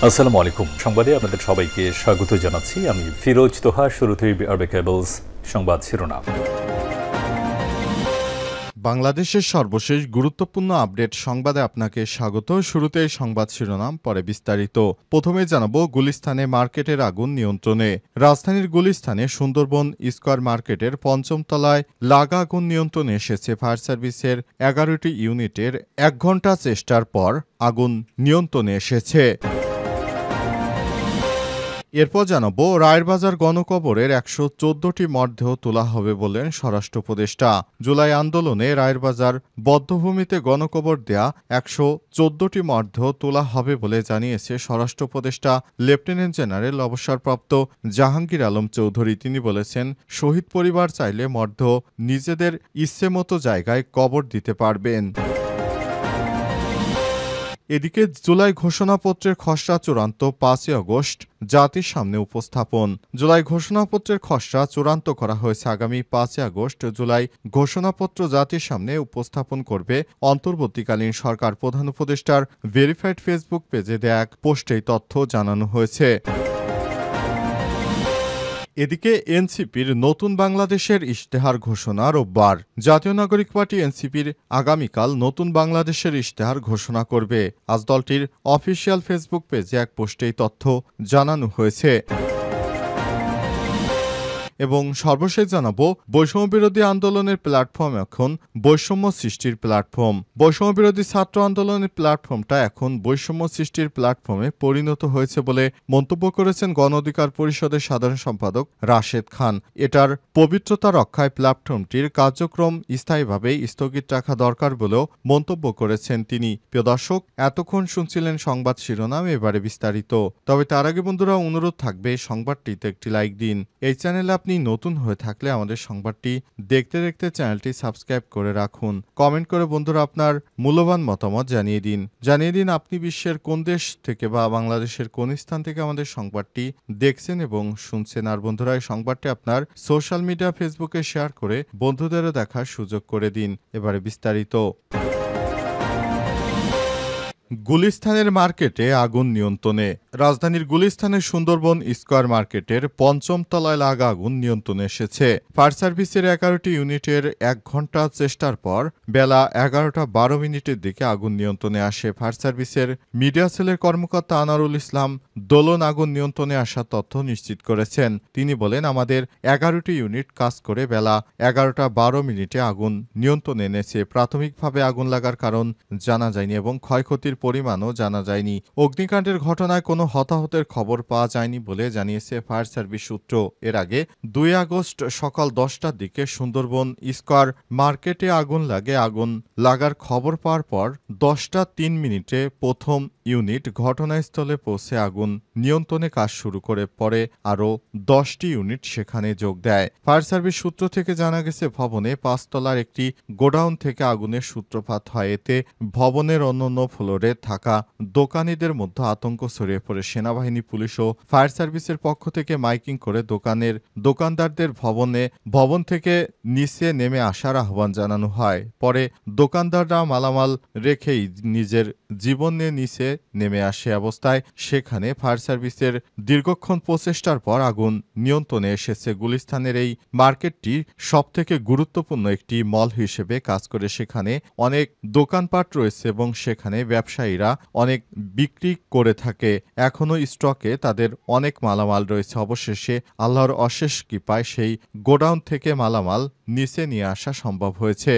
আসসালামু আলাইকুম। সংবাদে আপনাদের সবাইকে স্বাগত জানাচ্ছি। আমি ফিরোজ তোহা। শুরুতেই আরবে কেবলস সংবাদ শিরোনাম। বাংলাদেশের সর্বশেষ গুরুত্বপূর্ণ আপডেট সংবাদে আপনাকে স্বাগত। শুরুতেই সংবাদ শিরোনাম, পরে বিস্তারিত। প্রথমে জানাবো গুলিস্তানে মার্কেটের আগুন নিয়ন্ত্রণে। রাজধানীর গুলিস্তানে সুন্দরবন স্কয়ার মার্কেটের পঞ্চম তলায় লাগা আগুন নিয়ন্ত্রণে এসেছে ফায়ার সার্ভিসের 11টি ইউনিটের 1 ঘণ্টা চেষ্টার পর আগুন নিয়ন্ত্রণে এসেছে। এরপর জানাবো রায়েরবাজার গণকবরের 114টি মরদেহ তোলা হবে বলেন স্বরাষ্ট্র উপদেষ্টা। জুলাই আন্দোলনে রায়েরবাজার বধ্যভূমিতে গণকবর দেয়া 114টি মরদেহ তোলা হবে বলে জানিয়েছে স্বরাষ্ট্র উপদেষ্টা লেফটেন্যান্ট জেনারেল অবসরপ্রাপ্ত জাহাঙ্গীর আলম চৌধুরী। তিনি বলেছেন, শহীদ পরিবার চাইলে মরদেহ নিজেদের ইচ্ছেমতো জায়গায় কবর দিতে পারবেন। এদিকে জুলাই ঘোষণাপত্রের খসড়া চূড়ান্ত 5 আগস্ট জাতির সামনে উপস্থাপন। জুলাই ঘোষণাপত্রের খসড়া চূড়ান্ত করা হয়েছে আগামী 5 আগস্ট। জুলাই ঘোষণাপত্র জাতির সামনে উপস্থাপন করবে অন্তর্বর্তীকালীন সরকার। প্রধান উপদেষ্টার ভেরিফাইড ফেসবুক পেজে দেয়া এক পোস্টেই তথ্য জানানো হয়েছে। এদিকে এনসিপির নতুন বাংলাদেশের ইশতেহার ঘোষণা রোববার। জাতীয় নাগরিক পার্টি এনসিপির আগামীকাল নতুন বাংলাদেশের ইশতেহার ঘোষণা করবে। আজ দলটির অফিসিয়াল ফেসবুক পেজে এক পোস্টেই তথ্য জানানো হয়েছে। এবং সর্বশেষ জানাবো, বৈষম্যবিরোধী আন্দোলনের প্ল্যাটফর্ম এখন বৈষম্য সৃষ্টির প্ল্যাটফর্ম। বৈষম্যবিরোধী ছাত্র আন্দোলনের প্ল্যাটফর্মটা এখন বৈষম্য সৃষ্টির প্ল্যাটফর্মে পরিণত হয়েছে বলে মন্তব্য করেছেন গণ অধিকার পরিষদের সাধারণ সম্পাদক রাশেদ খান। এটার পবিত্রতা রক্ষায় প্ল্যাটফর্মটির কার্যক্রম স্থায়ীভাবে স্থগিত রাখা দরকার বলেও মন্তব্য করেছেন তিনি। প্রিয় দর্শক, এতক্ষণ শুনছিলেন সংবাদ শিরোনাম, এবারে বিস্তারিত। তবে তার আগে বন্ধুরা, অনুরোধ থাকবে সংবাদটিতে একটি লাইক দিন। এই চ্যানেলে আপনি নতুন হয়ে থাকলে আমাদের সংবাদটি দেখতে দেখতে চ্যানেলটি সাবস্ক্রাইব করে রাখুন। কমেন্ট করে বন্ধুরা আপনার মূল্যবান মতামত জানিয়ে দিন আপনি বিশ্বের কোন দেশ থেকে বা বাংলাদেশের কোন স্থান থেকে আমাদের সংবাদটি দেখছেন এবং শুনছেন। আর বন্ধুরা, এই সংবাদটি আপনার সোশ্যাল মিডিয়া ফেসবুকে শেয়ার করে বন্ধুদেরও দেখার সুযোগ করে দিন। এবারে বিস্তারিত। গুলিস্তানের মার্কেটে আগুন নিয়ন্ত্রণে। রাজধানীর গুলিস্তানের সুন্দরবন স্কয়ার মার্কেটের পঞ্চম তলায় লাগা আগুন নিয়ন্ত্রণে এসেছে। ফায়ার সার্ভিসের 11টি ইউনিটের 1 ঘণ্টা চেষ্টার পর বেলা 11:12 দিকে আগুন নিয়ন্ত্রণে আসে। ফায়ার সার্ভিসের মিডিয়া সেলের কর্মকর্তা আনারুল ইসলাম দোলন আগুন নিয়ন্ত্রণে আসার তথ্য নিশ্চিত করেছেন। তিনি বলেন, আমাদের 11টি ইউনিট কাজ করে বেলা 11:12 আগুন নিয়ন্ত্রণে এনেছে। প্রাথমিকভাবে আগুন লাগার কারণ জানা যায়নি এবং ক্ষয়ক্ষতির পরিমাণও জানা যায়নি। অগ্নিকাণ্ডের ঘটনায় কোনো হতাহতের খবর পাওয়া যায়নি বলে জানিয়েছে ফায়ার সার্ভিস সূত্র। এর আগে 2 আগস্ট সকাল 10টার দিকে সুন্দরবন স্কয়ার মার্কেটে আগুন লাগে। আগুন লাগার খবর পাওয়ার পর 10:03 প্রথম ইউনিট ঘটনাস্থলে পৌঁছে আগুন নিয়ন্ত্রণে কাজ শুরু করে। পরে আরও 10টি ইউনিট সেখানে যোগ দেয়। ফায়ার সার্ভিস সূত্র থেকে জানা গেছে, ভবনে 5 তলার একটি গোডাউন থেকে আগুনের সূত্রপাত হয়। এতে ভবনের অন্যান্য ফ্লোরে থাকা দোকানীদের মধ্যে আতঙ্ক ছড়িয়ে পড়ে। সেনাবাহিনী, পুলিশ ও ফায়ার সার্ভিসের পক্ষ থেকে মাইকিং করে দোকানদারদের ভবন থেকে নিচে নেমে আসার আহ্বান জানানো হয়। পরে দোকানদাররা মালামাল রেখেই নিজের জীবন নিয়ে নিচে নেমে আসে। অবস্থায় সেখানে ফায়ার সার্ভিসের দীর্ঘক্ষণ প্রচেষ্টার পর আগুন নিয়ন্ত্রণে এসেছে। গুলিস্তানের এই মার্কেটটি সবথেকে গুরুত্বপূর্ণ একটি মল হিসেবে কাজ করে। সেখানে অনেক দোকানপাট রয়েছে এবং সেখানে ব্যবসায়ীরা অনেক বিক্রি করে থাকে। এখনও স্টকে তাদের অনেক মালামাল রয়েছে। অবশেষে আল্লাহর অশেষ কৃপায় সেই গোডাউন থেকে মালামাল নিচে নিয়ে আসা সম্ভব হয়েছে।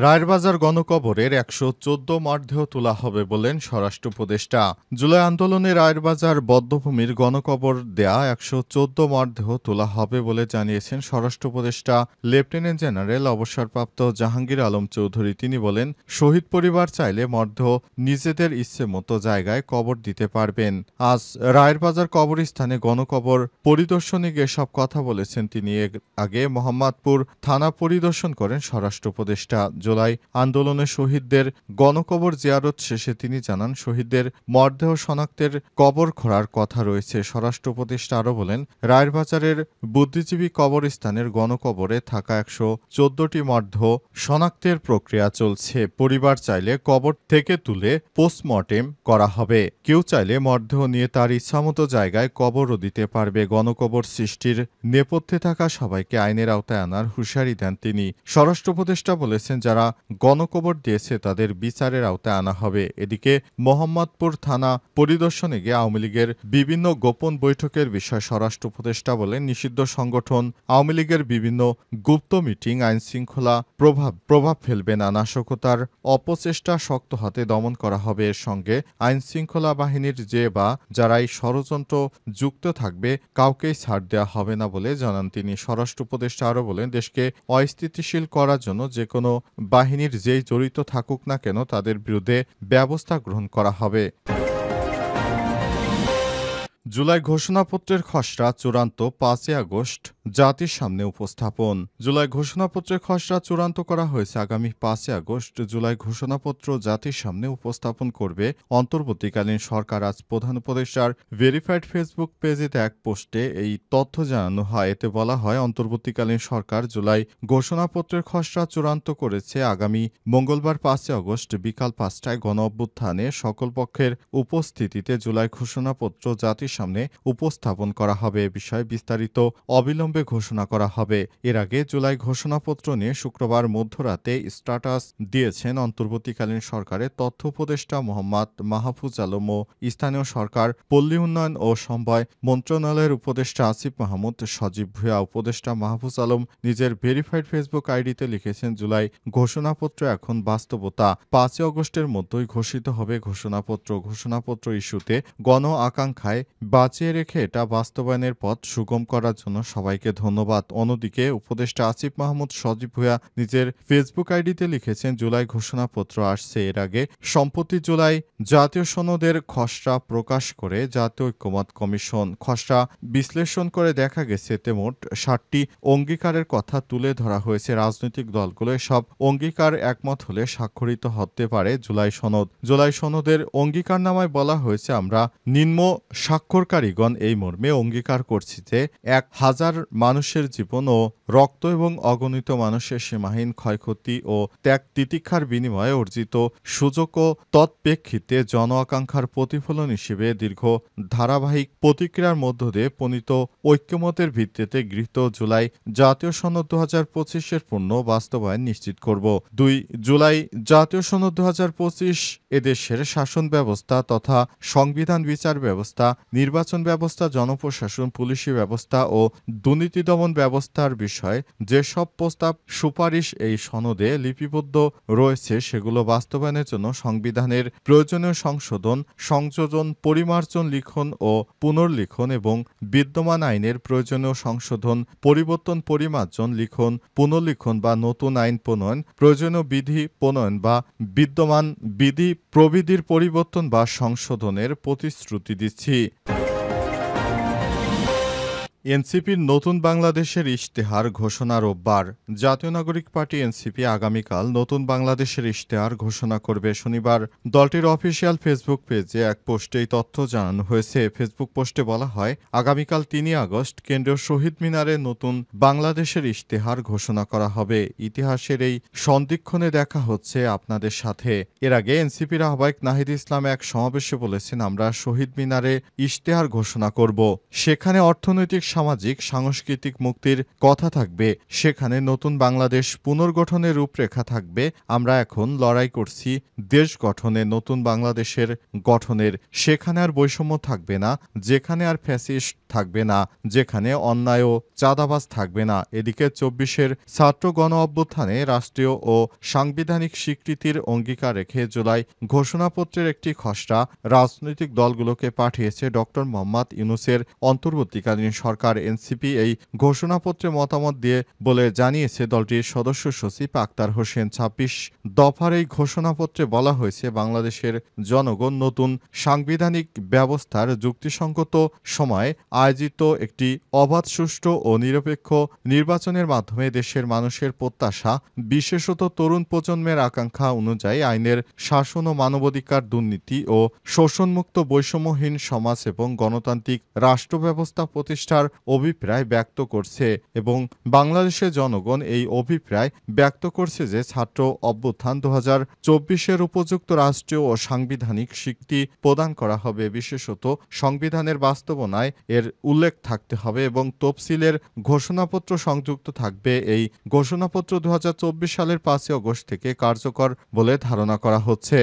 রায়েরবাজার গণকবরের 114 মরদেহ তোলা হবে বলেন স্বরাষ্ট্র উপদেষ্টা। জুলাই আন্দোলনে রায়েরবাজার বধ্যভূমির গণকবর দেয়া 114 মরদেহ তোলা হবে বলে জানিয়েছেন স্বরাষ্ট্র উপদেষ্টা লেফটেন্যান্ট জেনারেল অবসরপ্রাপ্ত জাহাঙ্গীর আলম চৌধুরী। তিনি বলেন, শহীদ পরিবার চাইলে মরদেহ নিজেদের ইচ্ছে মতো জায়গায় কবর দিতে পারবেন। আজ রায়েরবাজার কবরস্থানে গণকবর পরিদর্শনে গিয়ে সব কথা বলেছেন তিনি। এর আগে মোহাম্মদপুর থানা পরিদর্শন করেন স্বরাষ্ট্র উপদেষ্টা। জুলাই আন্দোলনে শহীদদের গণকবর জিয়ারত শেষে তিনি জানান, শহীদদের মরদেহ শনাক্তের কবর খোঁড়ার কথা রয়েছে। স্বরাষ্ট্র উপদেষ্টা আরও বলেন, রায়েরবাজারের বুদ্ধিজীবী কবরস্থানের গণকবরে থাকা 114টি মরদেহ শনাক্তের প্রক্রিয়া চলছে। পরিবার চাইলে কবর থেকে তুলে পোস্টমর্টেম করা হবে। কেউ চাইলে মরদেহ নিয়ে তার ইচ্ছামতো জায়গায় কবরও দিতে পারবে। গণকবর সৃষ্টির নেপথ্যে থাকা সবাইকে আইনের আওতায় আনার হুঁশিয়ারি দেন তিনি। স্বরাষ্ট্র উপদেষ্টা বলেছেন, যারা গণকবর দিয়েছে তাদের বিচারের আওতায় আনা হবে। এদিকে মোহাম্মদপুর থানা পরিদর্শনে গিয়ে আওয়ামী লীগের বিভিন্ন গোপন বৈঠকের বিষয়ে স্বরাষ্ট্র উপদেষ্টা বলেন, নিষিদ্ধ সংগঠন আওয়ামী লীগের বিভিন্ন গুপ্ত মিটিং আইনশৃঙ্খলা প্রভাব ফেলবে না। নাশকতার অপচেষ্টা শক্ত হাতে দমন করা হবে। এর সঙ্গে আইনশৃঙ্খলা বাহিনীর যে বা যারাই ষড়যন্ত্র যুক্ত থাকবে কাউকেই ছাড় দেওয়া হবে না বলে জানান তিনি। স্বরাষ্ট্র উপদেষ্টা আরও বলেন, দেশকে অস্থিতিশীল করার জন্য যে কোনো বাহিনীর যেই জড়িত থাকুক না কেন তাদের বিরুদ্ধে ব্যবস্থা গ্রহণ করা হবে। জুলাই ঘোষণাপত্রের খসড়া চূড়ান্ত 5 আগস্ট জাতির সামনে উপস্থাপন। জুলাই ঘোষণাপত্রের খসড়া চূড়ান্ত করা হয়েছে। আগামী 5 আগস্ট জুলাই ঘোষণাপত্র জাতির সামনে উপস্থাপন করবে অন্তর্বর্তীকালীন সরকার। আজ প্রধান উপদেষ্টার ভেরিফাইড ফেসবুক পেজে এক পোস্টে এই তথ্য জানানো হয়। এতে বলা হয়, অন্তর্বর্তীকালীন সরকার জুলাই ঘোষণাপত্রের খসড়া চূড়ান্ত করেছে। আগামী মঙ্গলবার 5 আগস্ট বিকাল 5টায় গণঅভ্যুত্থানে সকল পক্ষের উপস্থিতিতে জুলাই ঘোষণাপত্র জাতির সামনে উপস্থাপন করা হবে। এ বিষয়ে বিস্তারিত অবিলম্বে ঘোষণা করা হবে। এর আগে জুলাই ঘোষণাপত্র নিয়ে শুক্রবার মধ্যরাতে স্ট্যাটাস দিয়েছেন অন্তর্বর্তীকালীন সরকারের তথ্য উপদেষ্টা মোহাম্মদ মাহফুজ আলম ও স্থানীয় সরকার, পল্লী উন্নয়ন ও সমবায় মন্ত্রণালয়ের উপদেষ্টা আসিফ মাহমুদ সজীব ভূঁইয়া। উপদেষ্টা মাহফুজ আলম নিজের ভেরিফাইড ফেসবুক আইডিতে লিখেছেন, জুলাই ঘোষণাপত্র এখন বাস্তবতা। 5 আগস্টের মধ্যেই ঘোষিত হবে ঘোষণাপত্র ইস্যুতে গণ আকাঙ্ক্ষায় বাঁচিয়ে রেখে এটা বাস্তবায়নের পথ সুগম করার জন্য সবাইকে ধন্যবাদ। অন্যদিকে উপদেষ্টা আসিফ মাহমুদ সজীব ভূঁইয়া নিজের ফেসবুক আইডিতে লিখেছেন, জুলাই ঘোষণাপত্র আসছে। এর আগে সম্প্রতি জুলাই জাতীয় সনদের খসড়া প্রকাশ করে জাতীয় ঐক্যমত্য কমিশন। খসড়া বিশ্লেষণ করে দেখা গেছে এতে মোট 60টি অঙ্গীকারের কথা তুলে ধরা হয়েছে। রাজনৈতিক দলগুলো সব অঙ্গীকার একমত হলে স্বাক্ষরিত হতে পারে জুলাই সনদ। জুলাই সনদের অঙ্গীকারনামায় বলা হয়েছে, আমরা নিম্ন স্বাক্ষরকারীগণ এই মর্মে অঙ্গীকার করছি যে 1000 মানুষের জীবন ও রক্ত এবং অগণিত মানুষের সীমাহীন ক্ষয়ক্ষতি ও ত্যাগ তিতিক্ষার বিনিময়ে অর্জিত সুযোগ ও তৎপ্রেক্ষিতে জন আকাঙ্ক্ষার প্রতিফলন হিসেবে দীর্ঘ ধারাবাহিক প্রতিক্রিয়ার মধ্য দিয়ে প্রণীত ঐক্যমতের ভিত্তিতে গৃহীত জুলাই জাতীয় সনদ 2025-এর পূর্ণ বাস্তবায়ন নিশ্চিত করব। 2 জুলাই জাতীয় সনদ 2025 এদেশের শাসন ব্যবস্থা তথা সংবিধান, বিচার ব্যবস্থা, নির্বাচন ব্যবস্থা, জনপ্রশাসন, পুলিশি ব্যবস্থা ও দুর্নীতি দমন ব্যবস্থার বিষয়ে যেসব প্রস্তাব সুপারিশ এই সনদে লিপিবদ্ধ রয়েছে সেগুলো বাস্তবায়নের জন্য সংবিধানের প্রয়োজনীয় সংশোধন, সংযোজন, পরিমার্জন, লিখন ও পুনর্লিখন এবং বিদ্যমান আইনের প্রয়োজনীয় সংশোধন, পরিবর্তন, পরিমার্জন, লিখন, পুনর্লিখন বা নতুন আইন প্রণয়ন, প্রয়োজনীয় বিধি প্রণয়ন বা বিদ্যমান বিধি প্রবিধির পরিবর্তন বা সংশোধনের প্রতিশ্রুতি দিচ্ছি। এনসিপির নতুন বাংলাদেশের ইশতেহার ঘোষণা রোববার। জাতীয় নাগরিক পার্টি এনসিপি আগামীকাল নতুন বাংলাদেশের ইশতেহার ঘোষণা করবে। শনিবার দলটির অফিসিয়াল ফেসবুক পেজে এক পোস্টে এই তথ্য জানানো হয়েছে। ফেসবুক পোস্টে বলা হয়, আগামীকাল 3 আগস্ট কেন্দ্রীয় শহীদ মিনারে নতুন বাংলাদেশের ইশতেহার ঘোষণা করা হবে। ইতিহাসের এই সন্ধিক্ষণে দেখা হচ্ছে আপনাদের সাথে। এর আগে এনসিপির আহ্বায়ক নাহিদ ইসলাম এক সমাবেশে বলেছেন, আমরা শহীদ মিনারে ইশতেহার ঘোষণা করব। সেখানে অর্থনৈতিক, সামাজিক, সাংস্কৃতিক মুক্তির কথা থাকবে। সেখানে নতুন বাংলাদেশ পুনর্গঠনের রূপরেখা থাকবে। আমরা এখন লড়াই করছি দেশ গঠনে, নতুন বাংলাদেশের গঠনের। সেখানে আর বৈষম্য থাকবে না, যেখানে আর ফ্যাসিস্ট থাকবে না, যেখানে অন্যায় ও চাঁদাবাজ থাকবে না। এদিকে 24-এর ছাত্র গণ অভ্যুত্থানে রাষ্ট্রীয় ও সাংবিধানিক স্বীকৃতির অঙ্গীকার রেখে জুলাই ঘোষণাপত্রের একটি খসড়া রাজনৈতিক দলগুলোকে পাঠিয়েছে ড. মোহাম্মদ ইউনূসের অন্তর্বর্তীকালীন সরকার। সরকার এনসিপি এই ঘোষণাপত্রে মতামত দিয়ে বলে জানিয়েছে দলটির সদস্য সচিব আক্তার হোসেন। ২৬ দফার এই ঘোষণাপত্রে বলা হয়েছে বাংলাদেশের জনগণ নতুন সাংবিধানিক ব্যবস্থার যুক্তিসঙ্গত সময়ে আয়োজিত একটি অবাধ, সুষ্ঠু ও নিরপেক্ষ নির্বাচনের মাধ্যমে দেশের মানুষের প্রত্যাশা, বিশেষত তরুণ প্রজন্মের আকাঙ্ক্ষা অনুযায়ী আইনের শাসন ও মানবাধিকার, দুর্নীতি ও শোষণমুক্ত বৈষম্যহীন সমাজ এবং গণতান্ত্রিক রাষ্ট্র ব্যবস্থা প্রতিষ্ঠার অভিপ্রায় ব্যক্ত করছে এবং বাংলাদেশের জনগণ এই অভিপ্রায় ব্যক্ত করছে যে ছাত্র অভ্যুত্থান ২০২৪-এর উপযুক্ত রাষ্ট্রীয় ও সাংবিধানিক স্বীকৃতি প্রদান করা হবে। বিশেষত সংবিধানের বাস্তবতায় এর উল্লেখ থাকতে হবে এবং তফসিলের ঘোষণাপত্র সংযুক্ত থাকবে। এই ঘোষণাপত্র ২০২৪ সালের ৫ আগস্ট থেকে কার্যকর বলে ধারণা করা হচ্ছে।